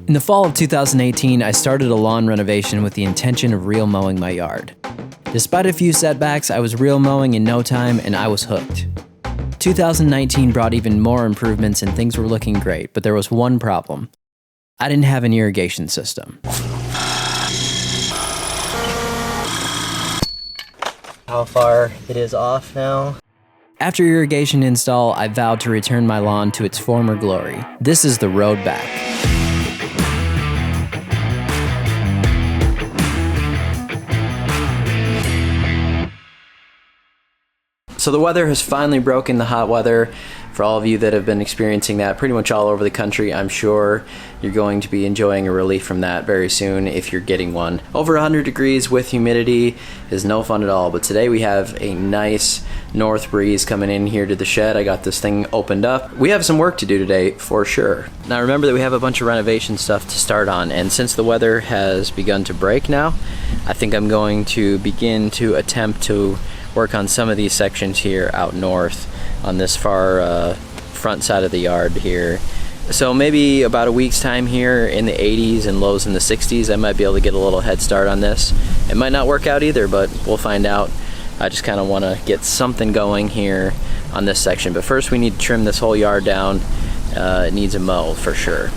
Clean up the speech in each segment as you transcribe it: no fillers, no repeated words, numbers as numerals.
In the fall of 2018, I started a lawn renovation with the intention of real mowing my yard. Despite a few setbacks, I was real mowing in no time and I was hooked. 2019 brought even more improvements and things were looking great, but there was one problem. I didn't have an irrigation system. How far it is off now? After irrigation install, I vowed to return my lawn to its former glory. This is the road back. So the weather has finally broken, the hot weather. For all of you that have been experiencing that pretty much all over the country, I'm sure you're going to be enjoying a relief from that very soon if you're getting one. Over 100 degrees with humidity is no fun at all, but today we have a nice north breeze coming in here to the shed. I got this thing opened up. We have some work to do today for sure. Now remember that we have a bunch of renovation stuff to start on, and since the weather has begun to break now, I think I'm going to begin to attempt to work on some of these sections here out north on this far front side of the yard here. So maybe about a week's time here in the 80s and lows in the 60s, I might be able to get a little head start on this. It might not work out either, but we'll find out. I just kind of want to get something going here on this section. But first we need to trim this whole yard down. It needs a mow for sure.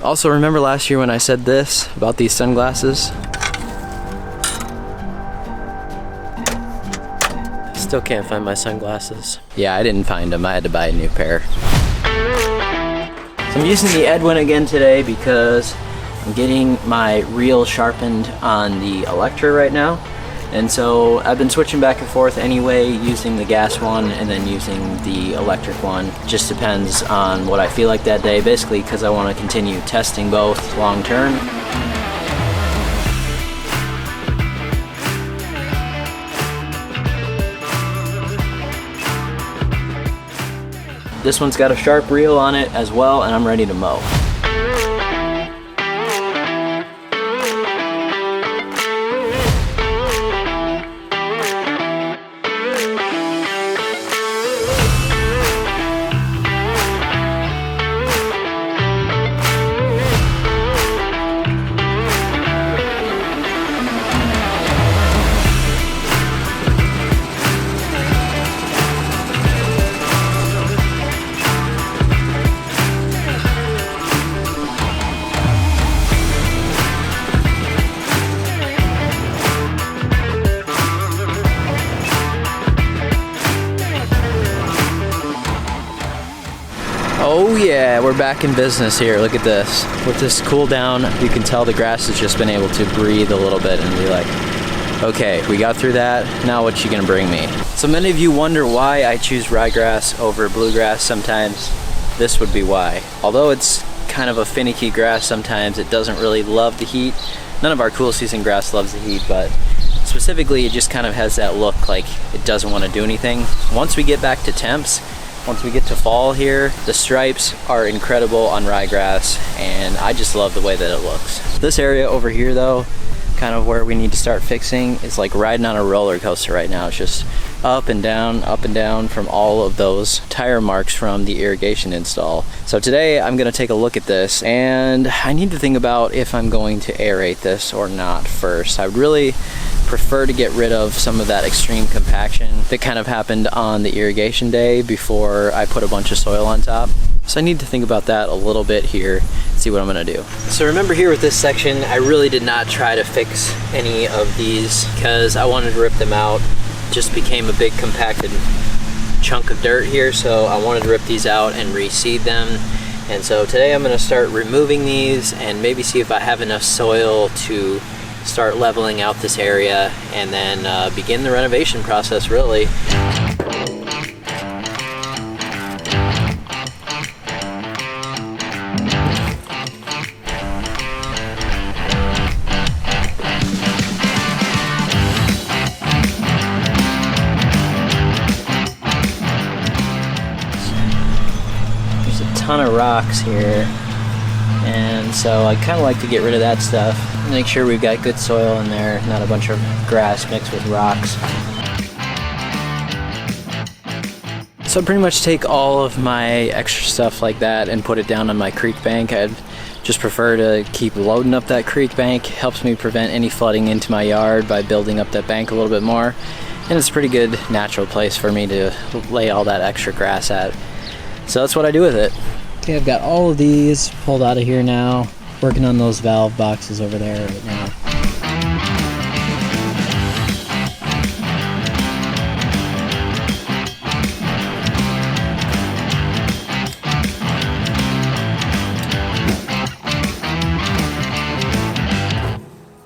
Also, remember last year when I said this about these sunglasses? Still can't find my sunglasses. Yeah, I didn't find them. I had to buy a new pair. So I'm using the Edwin again today because I'm getting my reel sharpened on the Electra right now. And so I've been switching back and forth anyway, using the gas one and then using the electric one. Just depends on what I feel like that day, basically because I want to continue testing both long term. This one's got a sharp reel on it as well, and I'm ready to mow. Oh yeah, we're back in business here. Look at this. With this cool down, you can tell the grass has just been able to breathe a little bit and be like, okay, we got through that, now what you gonna bring me? So many of you wonder why I choose ryegrass over bluegrass sometimes. This would be why. Although it's kind of a finicky grass sometimes, it doesn't really love the heat. None of our cool season grass loves the heat, but specifically it just kind of has that look like it doesn't want to do anything. Once we get back to temps, once we get to fall here, the stripes are incredible on ryegrass, and I just love the way that it looks. This area over here though, kind of where we need to start fixing, is like riding on a roller coaster right now. It's just up and down from all of those tire marks from the irrigation install. So today I'm gonna take a look at this, and I need to think about if I'm going to aerate this or not first. I would really prefer to get rid of some of that extreme compaction that kind of happened on the irrigation day before I put a bunch of soil on top. So I need to think about that a little bit here, see what I'm gonna do. So remember here with this section, I really did not try to fix any of these because I wanted to rip them out. Just became a big compacted chunk of dirt here, so I wanted to rip these out and reseed them. And so today I'm gonna start removing these and maybe see if I have enough soil to start leveling out this area and then begin the renovation process really. There's a ton of rocks here, and so I kind of like to get rid of that stuff. Make sure we've got good soil in there, not a bunch of grass mixed with rocks. So I pretty much take all of my extra stuff like that and put it down on my creek bank. I had Just prefer to keep loading up that creek bank. Helps me prevent any flooding into my yard by building up that bank a little bit more. And it's a pretty good natural place for me to lay all that extra grass at. So that's what I do with it. Okay, I've got all of these pulled out of here now. Working on those valve boxes over there right now.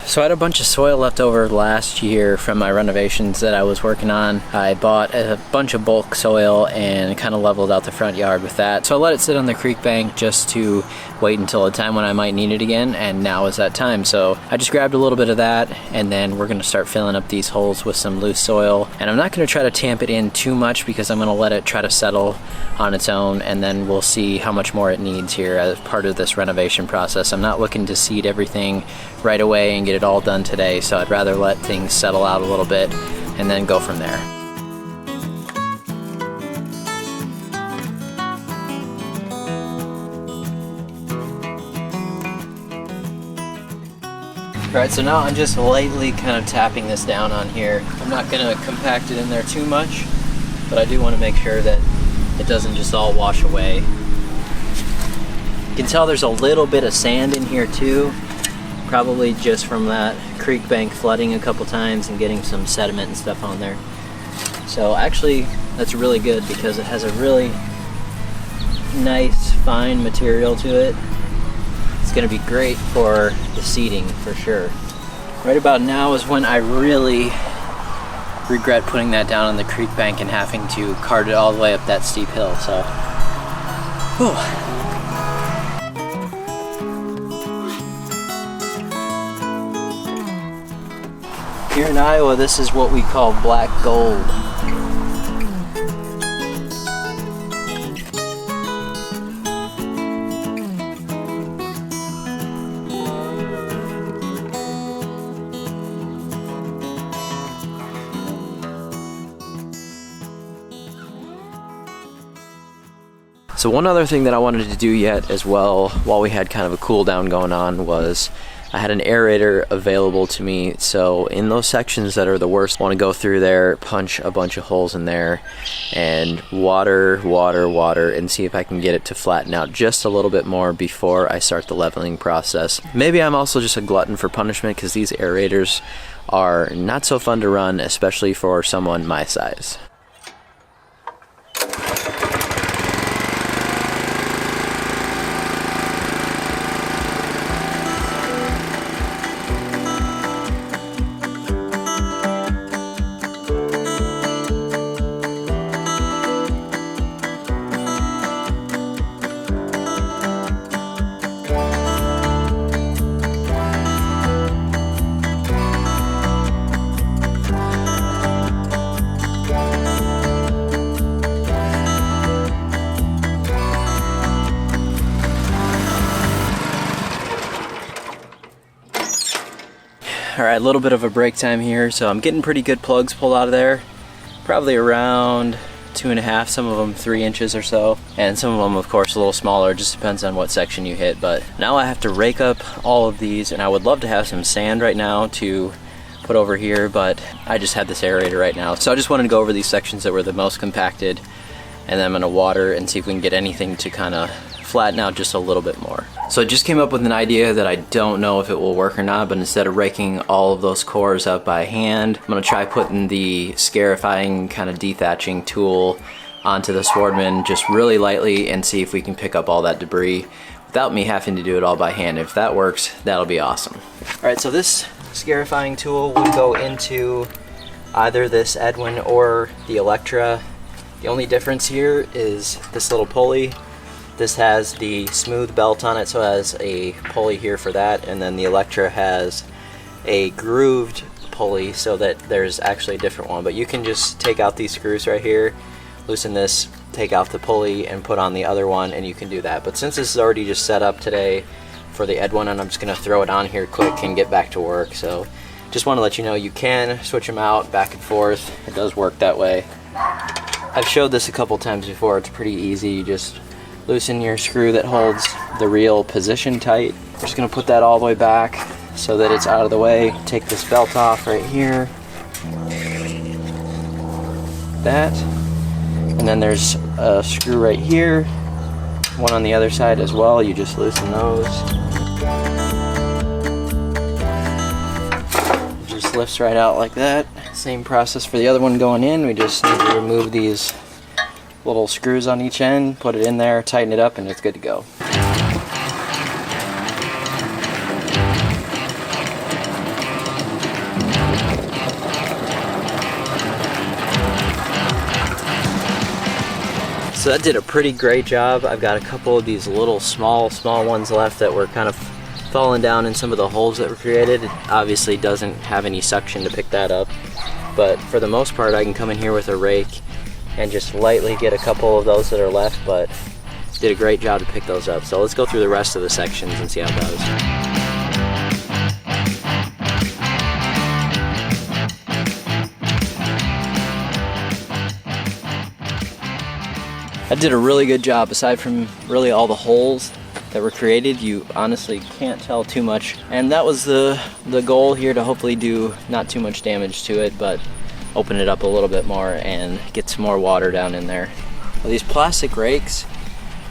So I had a bunch of soil left over last year from my renovations that I was working on. I bought a bunch of bulk soil and kind of leveled out the front yard with that. So I let it sit on the creek bank just to wait until a time when I might need it again, and now is that time. So I just grabbed a little bit of that, and then we're gonna start filling up these holes with some loose soil. And I'm not gonna try to tamp it in too much because I'm gonna let it try to settle on its own, and then we'll see how much more it needs here as part of this renovation process. I'm not looking to seed everything right away and get it all done today, so I'd rather let things settle out a little bit and then go from there. Alright, so now I'm just lightly kind of tapping this down on here. I'm not going to compact it in there too much, but I do want to make sure that it doesn't just all wash away. You can tell there's a little bit of sand in here too, probably just from that creek bank flooding a couple times and getting some sediment and stuff on there. So actually that's really good because it has a really nice fine material to it. It's going to be great for the seeding for sure. Right about now is when I really regret putting that down on the creek bank and having to cart it all the way up that steep hill. So, whew. Here in Iowa, this is what we call black gold. So one other thing that I wanted to do yet as well, while we had kind of a cool down going on, was I had an aerator available to me. So in those sections that are the worst, I want to go through there, punch a bunch of holes in there, and water, and see if I can get it to flatten out just a little bit more before I start the leveling process. Maybe I'm also just a glutton for punishment because these aerators are not so fun to run, especially for someone my size. Alright, a little bit of a break time here, so I'm getting pretty good plugs pulled out of there. Probably around 2.5, some of them 3 inches or so. And some of them, of course, a little smaller, just depends on what section you hit. But now I have to rake up all of these, and I would love to have some sand right now to put over here, but I just had this aerator right now. So I just wanted to go over these sections that were the most compacted, and then I'm gonna water and see if we can get anything to kind of flatten out just a little bit more. So I just came up with an idea that I don't know if it will work or not, but instead of raking all of those cores up by hand, I'm gonna try putting the Scarifying kind of dethatching tool onto the SWARDMAN just really lightly and see if we can pick up all that debris without me having to do it all by hand. If that works, that'll be awesome. Alright, so this Scarifying tool would go into either this Edwin or the Electra. The only difference here is this little pulley. This has the smooth belt on it, so it has a pulley here for that, and then the Electra has a grooved pulley so that there's actually a different one. But you can just take out these screws right here, loosen this, take out the pulley, and put on the other one, and you can do that. But since this is already just set up today for the Edwin, and I'm just going to throw it on here quick and get back to work. So just want to let you know you can switch them out back and forth. It does work that way. I've showed this a couple times before. It's pretty easy. You just loosen your screw that holds the reel position tight. We're just gonna put that all the way back so that it's out of the way. Take this belt off right here. That. And then there's a screw right here. One on the other side as well. You just loosen those. It just lifts right out like that. Same process for the other one going in. We just need to remove these little screws on each end, put it in there, tighten it up, and it's good to go. So that did a pretty great job. I've got a couple of these little small ones left that were kind of falling down in some of the holes that were created. It obviously doesn't have any suction to pick that up, but for the most part I can come in here with a rake and just lightly get a couple of those that are left, but did a great job to pick those up. So let's go through the rest of the sections and see how it goes. That did a really good job. Aside from really all the holes that were created, you honestly can't tell too much. And that was the goal here, to hopefully do not too much damage to it, but open it up a little bit more and get some more water down in there. Well, these plastic rakes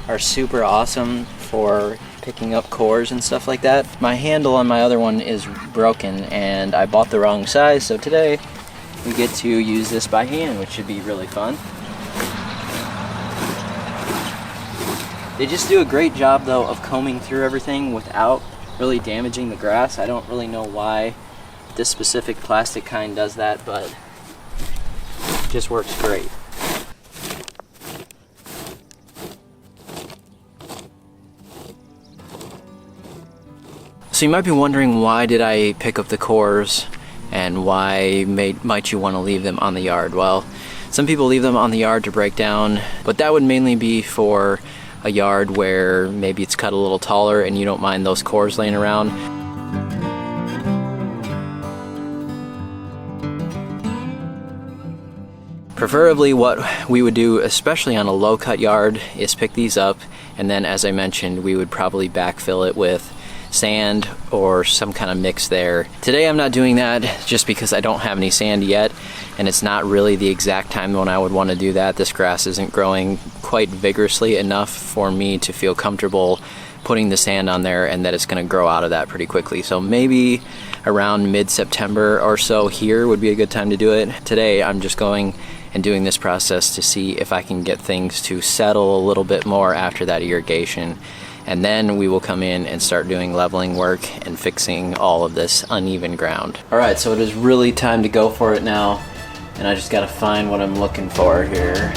are super awesome for picking up cores and stuff like that. My handle on my other one is broken and I bought the wrong size, so today we get to use this by hand, which should be really fun. They just do a great job though of combing through everything without really damaging the grass. I don't really know why this specific plastic kind does that, but it just works great. So you might be wondering, why did I pick up the cores and why might you want to leave them on the yard? Well, some people leave them on the yard to break down, but that would mainly be for a yard where maybe it's cut a little taller and you don't mind those cores laying around. Preferably what we would do, especially on a low cut yard, is pick these up, and then as I mentioned, we would probably backfill it with sand or some kind of mix there. Today I'm not doing that just because I don't have any sand yet, and it's not really the exact time when I would want to do that. This grass isn't growing quite vigorously enough for me to feel comfortable putting the sand on there, and that it's going to grow out of that pretty quickly. So maybe around mid-September or so here would be a good time to do it. Today I'm just going and doing this process to see if I can get things to settle a little bit more after that irrigation, and then we will come in and start doing leveling work and fixing all of this uneven ground. Alright, so it is really time to go for it now, and I just gotta find what I'm looking for here.